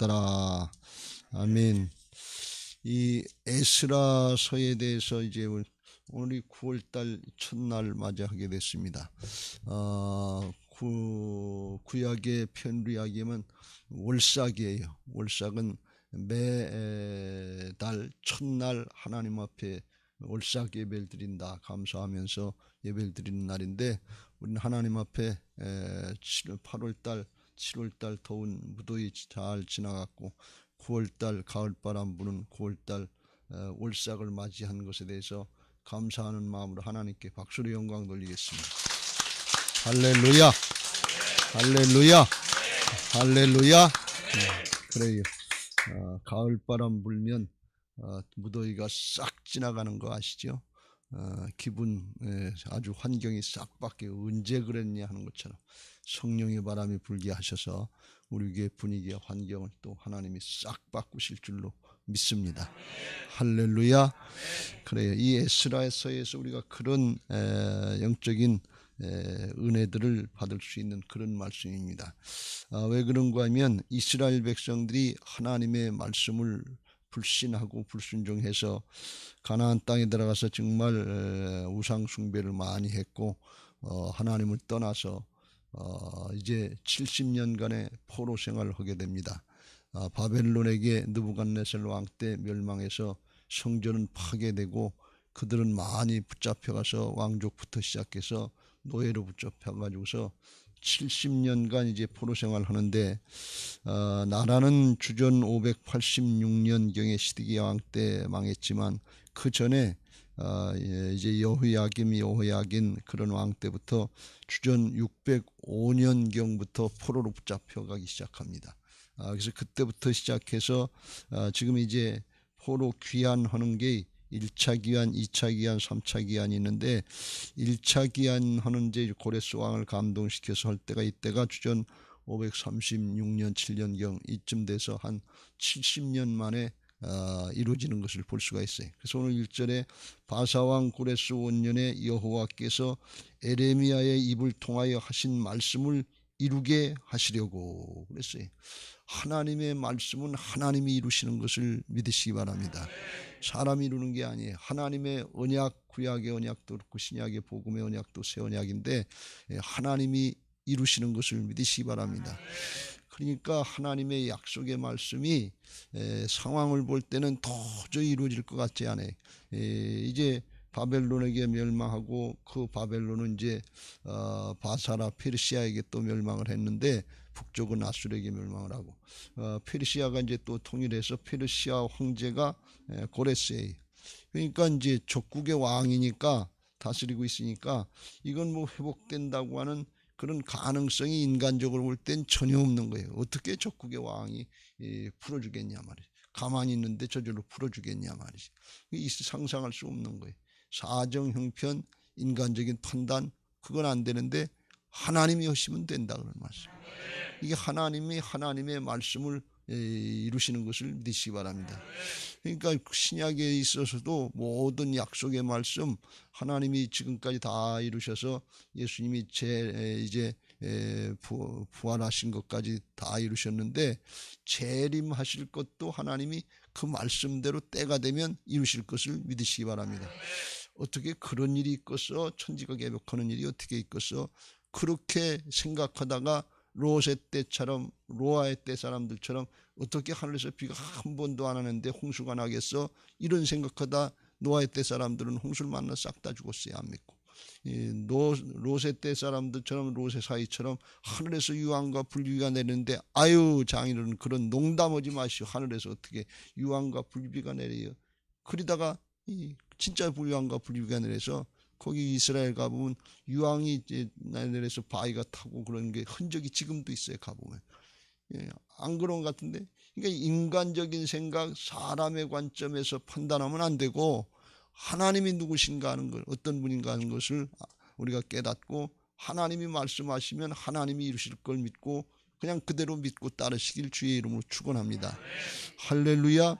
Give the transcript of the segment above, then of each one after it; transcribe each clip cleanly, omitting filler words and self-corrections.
받더라. 아멘. 이 에스라서에 대해서 이제 오늘이 9월달 첫날 맞이하게 됐습니다. 구약의 편리하기면 월삭이에요. 월삭은 매달 첫날 하나님 앞에 월삭 예배를 드린다 감사하면서 예배를 드리는 날인데, 우리는 하나님 앞에 8월달 7월달 더운 무더위 잘 지나갔고 9월달 가을바람 부는 9월달 월삭을 맞이한 것에 대해서 감사하는 마음으로 하나님께 박수로 영광 돌리겠습니다. 할렐루야, 할렐루야, 할렐루야. 그래요. 가을바람 불면 무더위가 싹 지나가는 거 아시죠? 기분, 아주 환경이 싹 바뀌고 언제 그랬냐 하는 것처럼 성령의 바람이 불게 하셔서 우리 교회 분위기와 환경을 또 하나님이 싹 바꾸실 줄로 믿습니다. 할렐루야. 그래요. 이 에스라서에서 우리가 그런 영적인 은혜들을 받을 수 있는 그런 말씀입니다. 왜 그런가 하면 이스라엘 백성들이 하나님의 말씀을 불신하고 불순종해서 가나안 땅에 들어가서 정말 우상 숭배를 많이 했고 하나님을 떠나서 이제 70년간의 포로 생활을 하게 됩니다. 바벨론에게 느부갓네살 왕 때 멸망해서 성전은 파괴되고 그들은 많이 붙잡혀가서 왕족부터 시작해서 노예로 붙잡혀가지고서 70년간 이제 포로 생활을 하는데, 나라는 주전 586년경에 시드기야 왕 때 망했지만 그 전에 이제 여호야긴 그런 왕 때부터 주전 605년경부터 포로로 붙잡혀가기 시작합니다. 그래서 그때부터 시작해서 지금 이제 포로 귀환하는 게 1차 귀환, 2차 귀환, 3차 귀환이 있는데 1차 귀환하는 이제 고레스 왕을 감동시켜서 할 때가 이때가 주전 536년 7년경 이쯤 돼서 한 70년 만에 이루어지는 것을 볼 수가 있어요. 그래서 오늘 1절에 바사왕 고레스 원년에 여호와께서 에레미야의 입을 통하여 하신 말씀을 이루게 하시려고 그랬어요. 하나님의 말씀은 하나님이 이루시는 것을 믿으시기 바랍니다. 사람이 이루는 게 아니에요. 하나님의 언약, 구약의 언약도 그렇고 신약의 복음의 언약도 새 언약인데 하나님이 이루시는 것을 믿으시기 바랍니다. 그러니까 하나님의 약속의 말씀이 상황을 볼 때는 도저히 이루어질 것 같지 않아요. 이제 바벨론에게 멸망하고 그 바벨론은 이제 바사라 페르시아에게 또 멸망을 했는데 북쪽은 아수르에게 멸망을 하고 페르시아가 이제 또 통일해서 페르시아 황제가 고레스예요. 그러니까 이제 적국의 왕이니까 다스리고 있으니까 이건 뭐 회복된다고 하는 그런 가능성이 인간적으로 볼 땐 전혀 없는 거예요. 어떻게 적국의 왕이 풀어주겠냐 말이지. 가만히 있는데 저절로 풀어주겠냐 말이지. 상상할 수 없는 거예요. 사정 형편, 인간적인 판단 그건 안 되는데 하나님이 하시면 된다 그런 말씀. 이게 하나님의 말씀을 이루시는 것을 믿으시기 바랍니다. 그러니까 신약에 있어서도 모든 약속의 말씀 하나님이 지금까지 다 이루셔서 예수님이 이제 부활하신 것까지 다 이루셨는데 재림하실 것도 하나님이 그 말씀대로 때가 되면 이루실 것을 믿으시기 바랍니다. 어떻게 그런 일이 있겠어? 천지가 개벽하는 일이 어떻게 있겠어? 그렇게 생각하다가 롯의 때처럼 노아의 때 사람들처럼 어떻게 하늘에서 비가 한 번도 안 하는데 홍수가 나겠어? 이런 생각하다 노아의 때 사람들은 홍수를 만나 싹 다 죽었어요. 안 믿고. 롯의 때 사람들처럼 롯의 사이처럼 하늘에서 유황과 불비가 내리는데 아유 장인어른 그런 농담하지 마시오. 하늘에서 어떻게 유황과 불비가 내려요. 그러다가 진짜 유황과 불비가 내려서 거기 이스라엘 가보면 유황이 내려서 바위가 타고 그런 게 흔적이 지금도 있어요. 가보면. 안 그런 것 같은데. 그러니까 인간적인 생각, 사람의 관점에서 판단하면 안 되고 하나님이 누구신가 하는 걸, 어떤 분인가 하는 것을 우리가 깨닫고 하나님이 말씀하시면 하나님이 이루실 걸 믿고 그냥 그대로 믿고 따르시길 주의 이름으로 축원합니다. 할렐루야.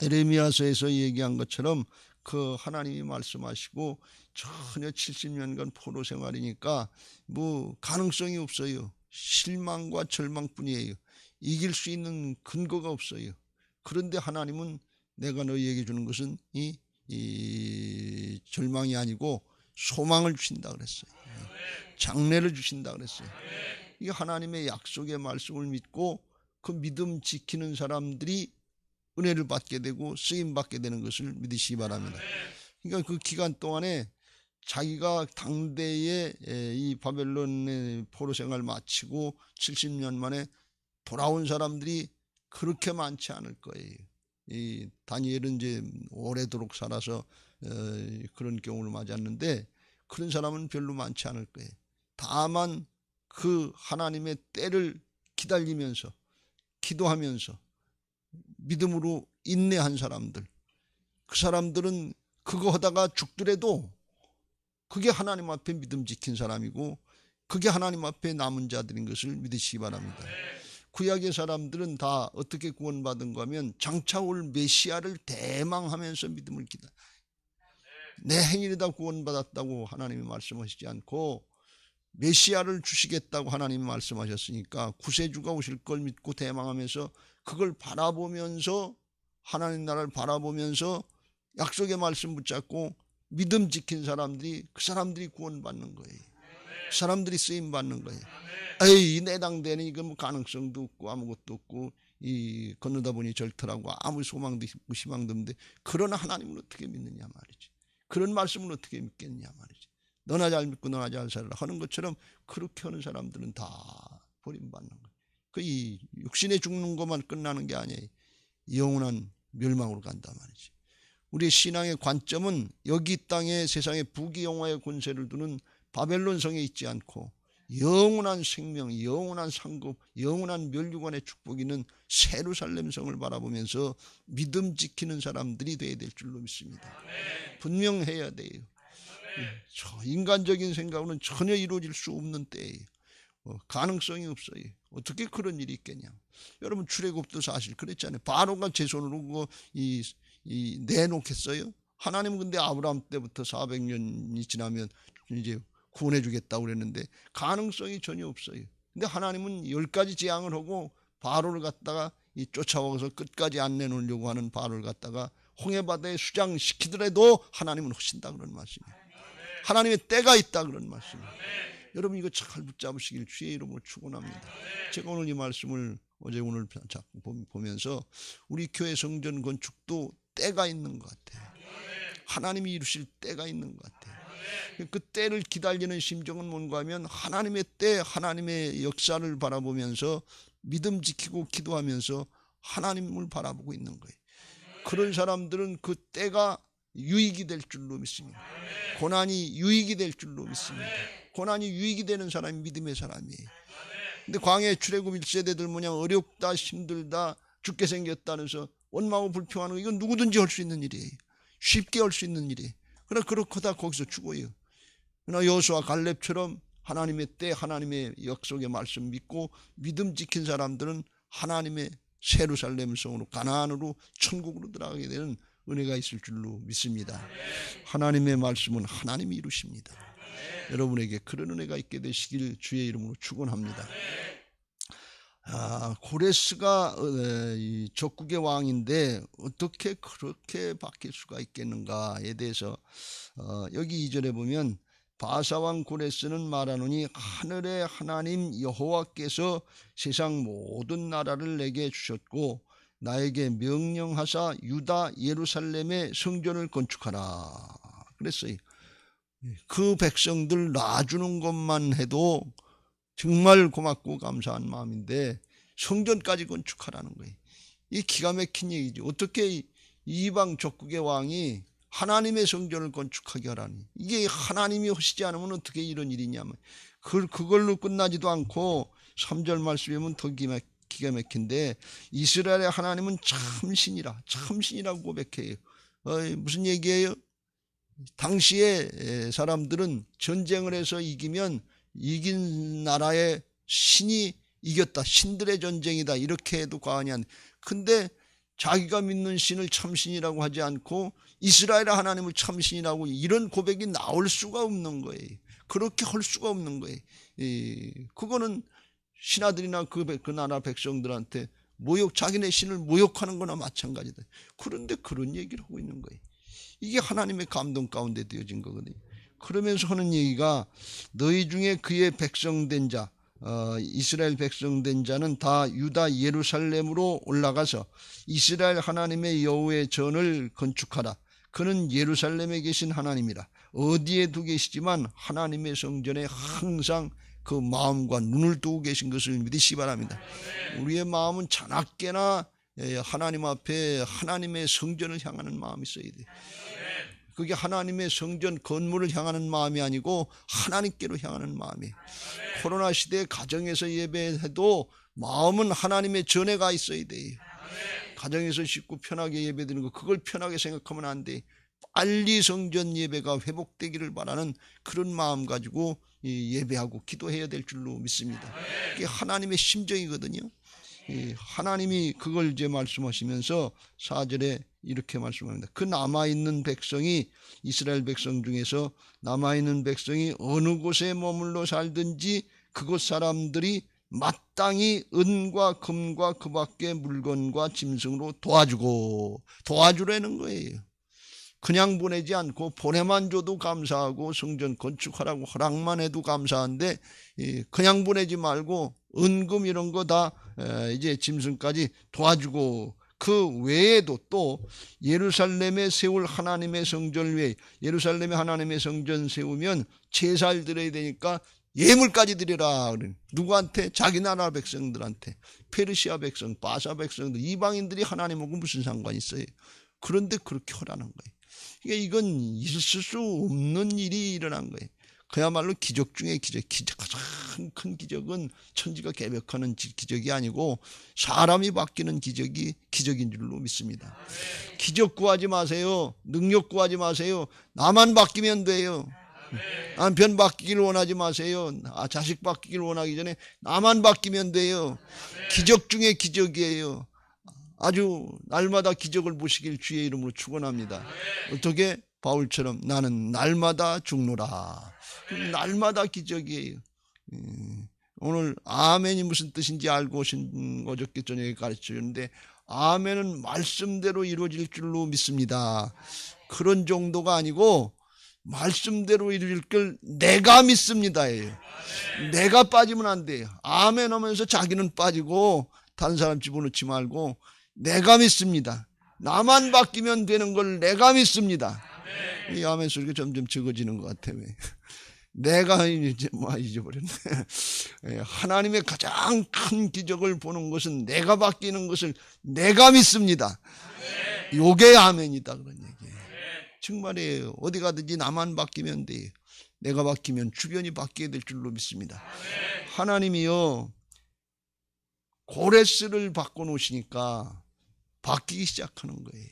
에레미야서에서 얘기한 것처럼 그 하나님이 말씀하시고 전혀 70년간 포로 생활이니까 뭐 가능성이 없어요. 실망과 절망뿐이에요. 이길 수 있는 근거가 없어요. 그런데 하나님은 내가 너희에게 주는 것은 이 절망이 아니고 소망을 주신다 그랬어요. 장래를 주신다 그랬어요. 이게 하나님의 약속의 말씀을 믿고 그 믿음 지키는 사람들이 은혜를 받게 되고 쓰임 받게 되는 것을 믿으시기 바랍니다. 그러니까 그 기간 동안에 자기가 당대에 이 바벨론의 포로 생활 마치고 70년 만에 돌아온 사람들이 그렇게 많지 않을 거예요. 이 다니엘은 이제 오래도록 살아서 그런 경우를 맞았는데 그런 사람은 별로 많지 않을 거예요. 다만 그 하나님의 때를 기다리면서 기도하면서 믿음으로 인내한 사람들, 그 사람들은 그거 하다가 죽더라도 그게 하나님 앞에 믿음 지킨 사람이고 그게 하나님 앞에 남은 자들인 것을 믿으시기 바랍니다. 구약의 사람들은 다 어떻게 구원받은가 하면 장차 올 메시아를 대망하면서 믿음을 기다. 내 행위다 구원받았다고 하나님이 말씀하시지 않고 메시아를 주시겠다고 하나님이 말씀하셨으니까 구세주가 오실 걸 믿고 대망하면서 그걸 바라보면서 하나님 나라를 바라보면서 약속의 말씀 붙잡고 믿음 지킨 사람들이 그 사람들이 구원받는 거예요. 그 사람들이 쓰임받는 거예요. 에이 내 당대는 이거 뭐 가능성도 없고 아무것도 없고 이 건너다 보니 절터라고 아무 소망도 없고 희망도 없는데 그러나 하나님을 어떻게 믿느냐 말이지. 그런 말씀을 어떻게 믿겠냐 말이지. 너나 잘 믿고 너나 잘 살아라 하는 것처럼 그렇게 하는 사람들은 다 버림받는 거예요. 그 이 육신에 죽는 것만 끝나는 게 아니에요. 영원한 멸망으로 간단 말이지. 우리의 신앙의 관점은 여기 땅에 세상의 부귀영화의 권세를 두는 바벨론 성에 있지 않고 영원한 생명, 영원한 상급, 영원한 멸류관의 축복이 있는 예루살렘 성을 바라보면서 믿음 지키는 사람들이 되어야 될 줄로 믿습니다. 분명해야 돼요. 인간적인 생각으로는 전혀 이루어질 수 없는 때예요. 가능성이 없어요. 어떻게 그런 일이 있겠냐. 여러분 출애굽도 사실 그랬잖아요. 바로가 제 손으로 그거 내놓겠어요? 하나님은 근데 아브라함 때부터 400년이 지나면 이제 구원해 주겠다고 그랬는데 가능성이 전혀 없어요. 근데 하나님은 10가지 재앙을 하고 바로를 갖다가 쫓아와서 끝까지 안 내놓으려고 하는 바로를 갖다가 홍해바다에 수장시키더라도 하나님은 하신다 그런 말씀이에요. 하나님의 때가 있다 그런 말씀이에요. 여러분 이거 잘 붙잡으시길 주의 이름으로 축원합니다. 제가 오늘 이 말씀을 어제 오늘 보면서 우리 교회 성전 건축도 때가 있는 것 같아요. 하나님이 이루실 때가 있는 것 같아요. 그 때를 기다리는 심정은 뭔가 하면 하나님의 때, 하나님의 역사를 바라보면서 믿음 지키고 기도하면서 하나님을 바라보고 있는 거예요. 그런 사람들은 그 때가 유익이 될 줄로 믿습니다. 고난이 유익이 될 줄로 믿습니다. 고난이 유익이 되는 사람이 믿음의 사람이에요. 근데 광해 출애굽 1세대들 뭐냐 어렵다 힘들다 죽게 생겼다면서 원망하고 불평하는 거 이건 누구든지 할 수 있는 일이에요. 쉽게 할 수 있는 일이에요. 그러나 그렇고 다 거기서 죽어요. 그러나 여호수아 갈렙처럼 하나님의 때 하나님의 약속의 말씀 믿고 믿음 지킨 사람들은 하나님의 예루살렘 성으로 가나안으로 천국으로 들어가게 되는 은혜가 있을 줄로 믿습니다. 하나님의 말씀은 하나님이 이루십니다. 여러분에게 그런 은혜가 있게 되시길 주의 이름으로 축원합니다. 고레스가 적국의 왕인데 어떻게 그렇게 바뀔 수가 있겠는가에 대해서 여기 2절에 보면 바사왕 고레스는 말하노니 하늘의 하나님 여호와께서 세상 모든 나라를 내게 주셨고 나에게 명령하사 유다 예루살렘의 성전을 건축하라 그랬어요. 그 백성들 놔주는 것만 해도 정말 고맙고 감사한 마음인데 성전까지 건축하라는 거예요. 이 기가 막힌 얘기죠. 어떻게 이방 적국의 왕이 하나님의 성전을 건축하게 하라니. 이게 하나님이 하시지 않으면 어떻게 이런 일이냐면 그걸로 끝나지도 않고 3절 말씀에 보면 더 기가 막힌데 이스라엘의 하나님은 참신이라 참신이라고 고백해요. 무슨 얘기예요? 당시에 사람들은 전쟁을 해서 이기면 이긴 나라의 신이 이겼다. 신들의 전쟁이다. 이렇게 해도 과언이 아니에요. 근데 자기가 믿는 신을 참신이라고 하지 않고 이스라엘의 하나님을 참신이라고 이런 고백이 나올 수가 없는 거예요. 그렇게 할 수가 없는 거예요. 그거는 신하들이나 그 나라 백성들한테 자기네 신을 모욕하는 거나 마찬가지다. 그런데 그런 얘기를 하고 있는 거예요. 이게 하나님의 감동 가운데 되어진 거거든요. 그러면서 하는 얘기가 너희 중에 그의 백성된 자, 이스라엘 백성된 자는 다 유다 예루살렘으로 올라가서 이스라엘 하나님의 여호와의 전을 건축하라. 그는 예루살렘에 계신 하나님이라. 어디에도 계시지만 하나님의 성전에 항상 그 마음과 눈을 두고 계신 것을 믿으시기 바랍니다. 우리의 마음은 자나깨나 하나님 앞에 하나님의 성전을 향하는 마음이 있어야 돼요. 그게 하나님의 성전 건물을 향하는 마음이 아니고 하나님께로 향하는 마음이에요. 코로나 시대에 가정에서 예배해도 마음은 하나님의 전에 가 있어야 돼요. 가정에서 쉽고 편하게 예배드리는 거, 그걸 편하게 생각하면 안 돼. 빨리 성전 예배가 회복되기를 바라는 그런 마음 가지고 예배하고 기도해야 될 줄로 믿습니다. 그게 하나님의 심정이거든요. 하나님이 그걸 이제 말씀하시면서 4절에 이렇게 말씀합니다. 그 남아있는 백성이, 이스라엘 백성 중에서 남아있는 백성이 어느 곳에 머물러 살든지 그곳 사람들이 마땅히 은과 금과 그 밖의 물건과 짐승으로 도와주라는 거예요. 그냥 보내지 않고 보내만 줘도 감사하고 성전 건축하라고 허락만 해도 감사한데 그냥 보내지 말고 은금 이런 거 다 이제 짐승까지 도와주고, 그 외에도 또 예루살렘에 세울 하나님의 성전을 위해, 예루살렘에 하나님의 성전 세우면 제사를 드려야 되니까 예물까지 드리라. 누구한테? 자기 나라 백성들한테. 페르시아 백성, 바사 백성들, 이방인들이 하나님하고 무슨 상관이 있어요? 그런데 그렇게 하라는 거예요. 그러니까 이건 있을 수 없는 일이 일어난 거예요. 그야말로 기적 중에 기적. 가장 큰 기적은 천지가 개벽하는 기적이 아니고 사람이 바뀌는 기적이 기적인 줄로 믿습니다. 기적 구하지 마세요. 능력 구하지 마세요. 나만 바뀌면 돼요. 남편 바뀌기를 원하지 마세요. 자식 바뀌기를 원하기 전에 나만 바뀌면 돼요. 기적 중에 기적이에요. 아주 날마다 기적을 보시길 주의 이름으로 축원합니다. 어떻게? 바울처럼 나는 날마다 죽노라. 날마다 기적이에요. 오늘 아멘이 무슨 뜻인지 알고 오신 어저께 저녁에 가르쳐줬는데, 아멘은 말씀대로 이루어질 줄로 믿습니다. 그런 정도가 아니고 말씀대로 이루어질 걸 내가 믿습니다. 내가 빠지면 안 돼요. 아멘 하면서 자기는 빠지고 다른 사람 집어넣지 말고 내가 믿습니다. 나만 바뀌면 되는 걸 내가 믿습니다. 이 아멘 소리가 점점 적어지는 것 같아요. 내가 이제 잊어버렸네. 하나님의 가장 큰 기적을 보는 것은 내가 바뀌는 것을 내가 믿습니다. 요게 아멘이다, 그런 얘기예요. 정말이에요. 어디 가든지 나만 바뀌면 돼요. 내가 바뀌면 주변이 바뀌게 될 줄로 믿습니다. 하나님이요, 고레스를 바꿔놓으시니까 바뀌기 시작하는 거예요.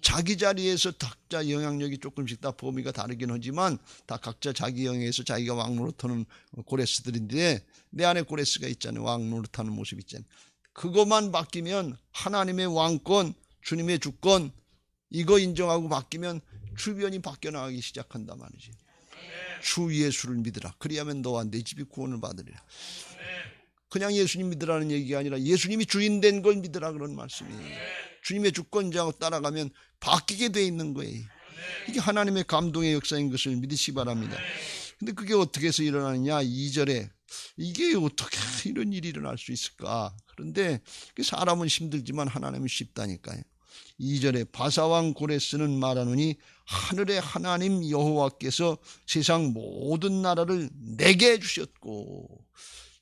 자기 자리에서 각자 영향력이 조금씩 다 범위가 다르긴 하지만 다 각자 자기 영역에서 자기가 왕 노릇하는 고레스들인데, 내 안에 고레스가 있잖아요. 왕 노릇하는 모습 있잖아요. 그것만 바뀌면 하나님의 왕권, 주님의 주권, 이거 인정하고 바뀌면 주변이 바뀌어 나가기 시작한단 말이지. 주 예수를 믿으라. 그리하면 너와 내 집이 구원을 받으리라. 그냥 예수님 믿으라는 얘기가 아니라 예수님이 주인 된 걸 믿으라, 그런 말씀이에요. 주님의 주권자하고 따라가면 바뀌게 돼 있는 거예요. 이게 하나님의 감동의 역사인 것을 믿으시기 바랍니다. 근데 그게 어떻게 해서 일어나느냐? 2절에 이게 어떻게 이런 일이 일어날 수 있을까? 그런데 사람은 힘들지만 하나님은 쉽다니까요. 2절에 바사왕 고레스는 말하노니 하늘의 하나님 여호와께서 세상 모든 나라를 내게 주셨고,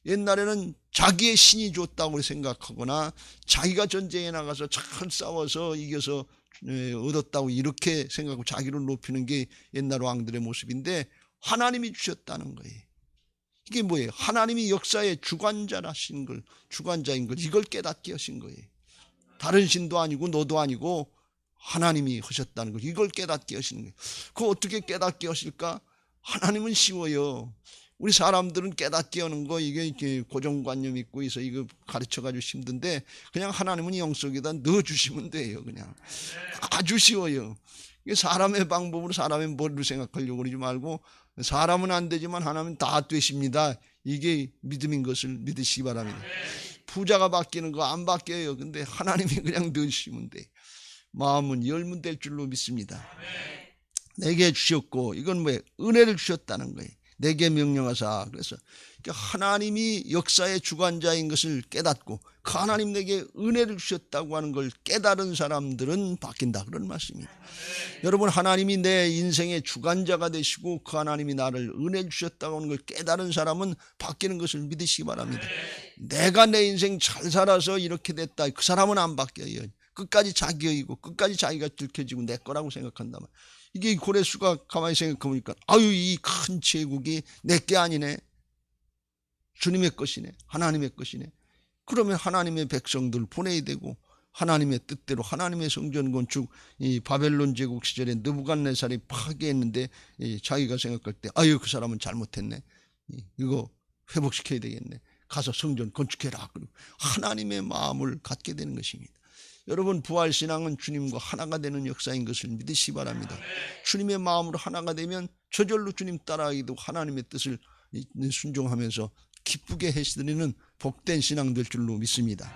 옛날에는 자기의 신이 줬다고 생각하거나 자기가 전쟁에 나가서 잘 싸워서 이겨서 얻었다고 이렇게 생각하고 자기를 높이는 게 옛날 왕들의 모습인데, 하나님이 주셨다는 거예요. 이게 뭐예요? 하나님이 역사의 주관자라신 걸, 주관자인 걸, 이걸 깨닫게 하신 거예요. 다른 신도 아니고 너도 아니고 하나님이 하셨다는 걸, 이걸 깨닫게 하시는 거예요. 그거 어떻게 깨닫게 하실까? 하나님은 쉬워요. 우리 사람들은 깨닫게 하는 거, 이게 고정관념 있고 있어 이거 가르쳐가지고 힘든데, 그냥 하나님은 영속에다 넣어주시면 돼요. 그냥 아주 쉬워요. 사람의 방법으로 사람의 머리로 생각하려고 그러지 말고, 사람은 안 되지만 하나님은 다 되십니다. 이게 믿음인 것을 믿으시기 바랍니다. 부자가 바뀌는 거 안 바뀌어요. 근데 하나님이 그냥 넣으시면 돼. 마음은 열문될 줄로 믿습니다. 내게 주셨고, 이건 뭐예요? 은혜를 주셨다는 거예요. 내게 명령하사. 그래서 하나님이 역사의 주관자인 것을 깨닫고 그 하나님 내게 은혜를 주셨다고 하는 걸 깨달은 사람들은 바뀐다, 그런 말씀입니다. 여러분, 하나님이 내 인생의 주관자가 되시고 그 하나님이 나를 은혜 주셨다고 하는 걸 깨달은 사람은 바뀌는 것을 믿으시기 바랍니다. 내가 내 인생 잘 살아서 이렇게 됐다, 그 사람은 안 바뀌어요. 끝까지 자기의이고 끝까지 자기가 들켜지고 내 거라고 생각한다면, 이게 고레스가 가만히 생각해보니까 아유, 이 큰 제국이 내게 아니네, 주님의 것이네, 하나님의 것이네. 그러면 하나님의 백성들 보내야 되고, 하나님의 뜻대로 하나님의 성전 건축, 이 바벨론 제국 시절에 느부갓네살이 파괴했는데 자기가 생각할 때 아유, 그 사람은 잘못했네, 이거 회복시켜야 되겠네, 가서 성전 건축해라. 그리고 하나님의 마음을 갖게 되는 것입니다. 여러분, 부활신앙은 주님과 하나가 되는 역사인 것을 믿으시기 바랍니다. 주님의 마음으로 하나가 되면 저절로 주님 따라하게 되고 하나님의 뜻을 순종하면서 기쁘게 해드리는 복된 신앙 될 줄로 믿습니다.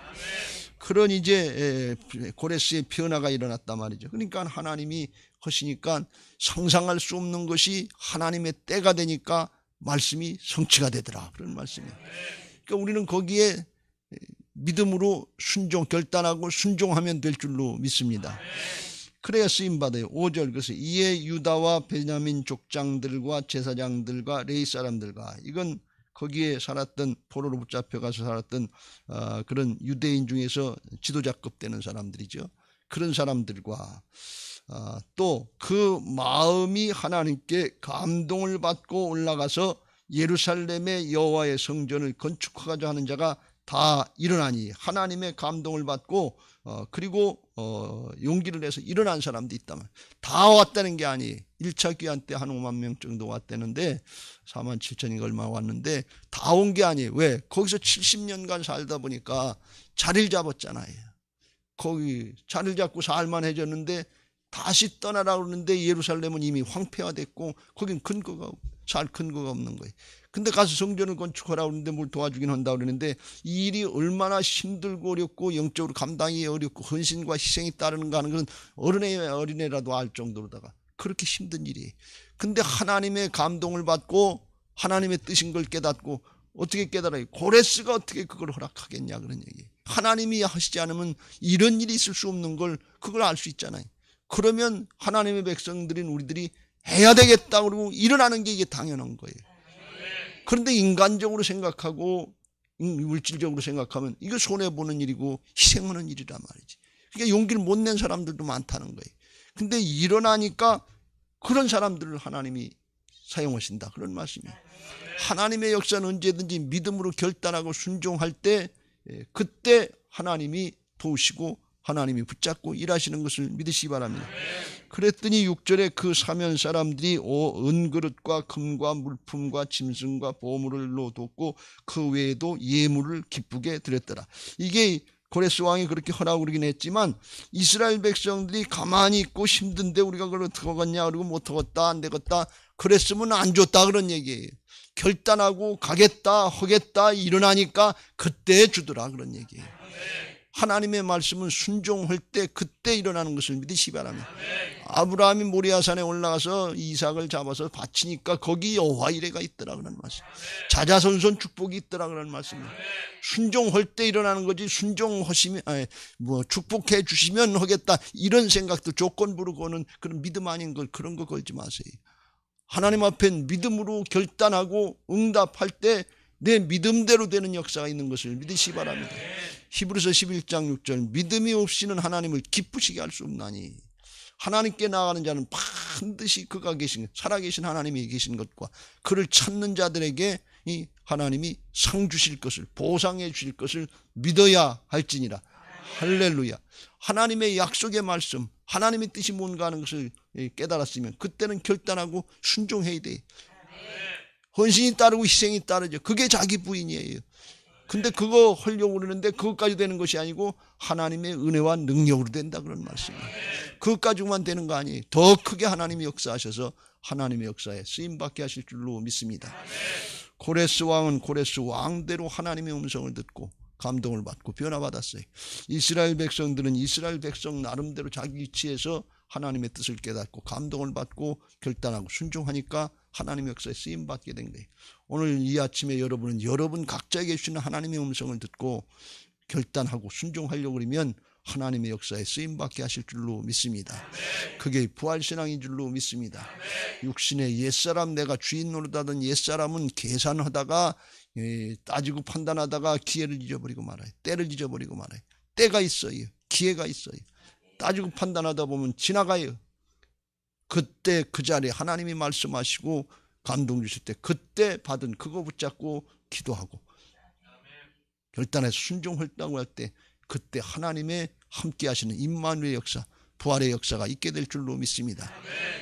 그런 이제 고레스의 변화가 일어났단 말이죠. 그러니까 하나님이 하시니까 상상할 수 없는 것이 하나님의 때가 되니까 말씀이 성취가 되더라, 그런 말씀이에요. 그러니까 우리는 거기에 믿음으로 결단하고 순종하면 될 줄로 믿습니다. 그래야 쓰임받아요. 5절, 그래서 이에 유다와 베냐민 족장들과 제사장들과 레위 사람들과, 이건 거기에 살았던, 포로로 붙잡혀가서 살았던 그런 유대인 중에서 지도자급 되는 사람들이죠. 그런 사람들과 또 그 마음이 하나님께 감동을 받고 올라가서 예루살렘의 여호와의 성전을 건축하고자 하는 자가 다 일어나니, 하나님의 감동을 받고 그리고 용기를 내서 일어난 사람도 있다면, 다 왔다는 게 아니에요. 1차 귀환 때 한 5만 명 정도 왔다는데 4만 7천인가 얼마 왔는데 다 온 게 아니에요. 왜? 거기서 70년간 살다 보니까 자리를 잡았잖아요. 거기 자리를 잡고 살만해졌는데 다시 떠나라 그러는데 예루살렘은 이미 황폐화됐고 거긴 살 근거가 없는 거예요. 근데 가서 성전을 건축하라고 그러는데 뭘 도와주긴 한다고 그러는데 이 일이 얼마나 힘들고 어렵고 영적으로 감당이 어렵고 헌신과 희생이 따르는가 하는 건 어린애라도 알 정도로다가 그렇게 힘든 일이에요. 근데 하나님의 감동을 받고 하나님의 뜻인 걸 깨닫고, 어떻게 깨달아요? 고레스가 어떻게 그걸 허락하겠냐, 그런 얘기예요. 하나님이 하시지 않으면 이런 일이 있을 수 없는 걸 그걸 알 수 있잖아요. 그러면 하나님의 백성들인 우리들이 해야 되겠다 그러고 일어나는 게 이게 당연한 거예요. 그런데 인간적으로 생각하고 물질적으로 생각하면 이거 손해보는 일이고 희생하는 일이란 말이지. 그러니까 용기를 못 낸 사람들도 많다는 거예요. 근데 일어나니까 그런 사람들을 하나님이 사용하신다, 그런 말씀이에요. 하나님의 역사는 언제든지 믿음으로 결단하고 순종할 때 그때 하나님이 도우시고 하나님이 붙잡고 일하시는 것을 믿으시기 바랍니다. 그랬더니 6절에 그 사면 사람들이 은그릇과 금과 물품과 짐승과 보물을 뒀고 그 외에도 예물을 기쁘게 드렸더라. 이게 고레스 왕이 그렇게 하라고 그러긴 했지만 이스라엘 백성들이 가만히 있고 힘든데 우리가 그걸 어떻게 하겠냐, 그리고 못 하겠다, 안 되겠다 그랬으면 안 줬다, 그런 얘기예요. 결단하고 가겠다 하겠다 일어나니까 그때 주더라, 그런 얘기예요. 하나님의 말씀은 순종할 때 그때 일어나는 것을 믿으시기 바랍니다. 아브라함이 모리아산에 올라가서 이삭을 잡아서 바치니까 거기 여호와 이레가 있더라, 그런 말씀. 자자손손 축복이 있더라, 그런 말씀이에요. 순종할 때 일어나는 거지, 순종하시면 축복해 주시면 하겠다 이런 생각도 조건부로 거는 그런 믿음 아닌 걸, 그런 거 걸지 마세요. 하나님 앞에 믿음으로 결단하고 응답할 때 내 믿음대로 되는 역사가 있는 것을 믿으시기 바랍니다. 히브리서 11장 6절, 믿음이 없이는 하나님을 기쁘시게 할 수 없나니 하나님께 나아가는 자는 반드시 그가 계신, 살아계신 하나님이 계신 것과 그를 찾는 자들에게 이 하나님이 상 주실 것을, 보상해 주실 것을 믿어야 할지니라. 할렐루야. 하나님의 약속의 말씀, 하나님의 뜻이 뭔가 하는 것을 깨달았으면 그때는 결단하고 순종해야 돼. 헌신이 따르고 희생이 따르죠. 그게 자기 부인이에요. 근데 그거 하려고 그러는데 그것까지 되는 것이 아니고 하나님의 은혜와 능력으로 된다, 그런 말씀이에요. 그것까지만 되는 거 아니에요. 더 크게 하나님이 역사하셔서 하나님의 역사에 쓰임받게 하실 줄로 믿습니다. 고레스 왕은 고레스 왕대로 하나님의 음성을 듣고 감동을 받고 변화받았어요. 이스라엘 백성들은 이스라엘 백성 나름대로 자기 위치에서 하나님의 뜻을 깨닫고 감동을 받고 결단하고 순종하니까 하나님의 역사에 쓰임받게 된 거예요. 오늘 이 아침에 여러분은 여러분 각자에게 주시는 하나님의 음성을 듣고 결단하고 순종하려고 그러면 하나님의 역사에 쓰임받게 하실 줄로 믿습니다. 그게 부활신앙인 줄로 믿습니다. 육신의 옛사람, 내가 주인 노릇하던 옛사람은 계산하다가 따지고 판단하다가 기회를 잊어버리고 말아요. 때를 잊어버리고 말아요. 때가 있어요. 기회가 있어요. 따지고 판단하다 보면 지나가요. 그때 그 자리에 하나님이 말씀하시고 감동 주실 때 그때 받은 그거 붙잡고 기도하고 결단해서 순종했다고 할 때 그때 하나님의 함께 하시는 임마누엘 역사, 부활의 역사가 있게 될 줄로 믿습니다.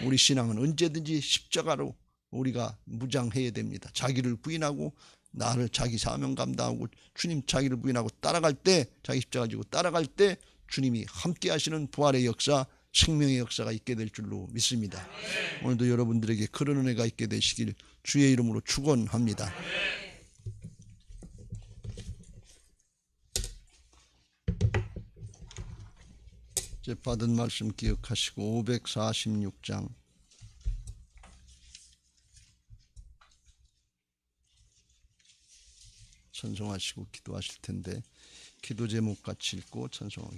우리 신앙은 언제든지 십자가로 우리가 무장해야 됩니다. 자기를 부인하고 나를 자기 사명 감당하고 주님 자기를 부인하고 따라갈 때, 자기 십자가 지고 따라갈 때 주님이 함께 하시는 부활의 역사, 생명의 역사가 있게 될 줄로 믿습니다. 오늘도 여러분들에게 그런 은혜가 있게 되시길 주의 이름으로 축원합니다. 이제 받은 말씀 기억하시고 546장 찬송하시고 기도하실 텐데 기도 제목 같이 읽고 찬송하겠습니다.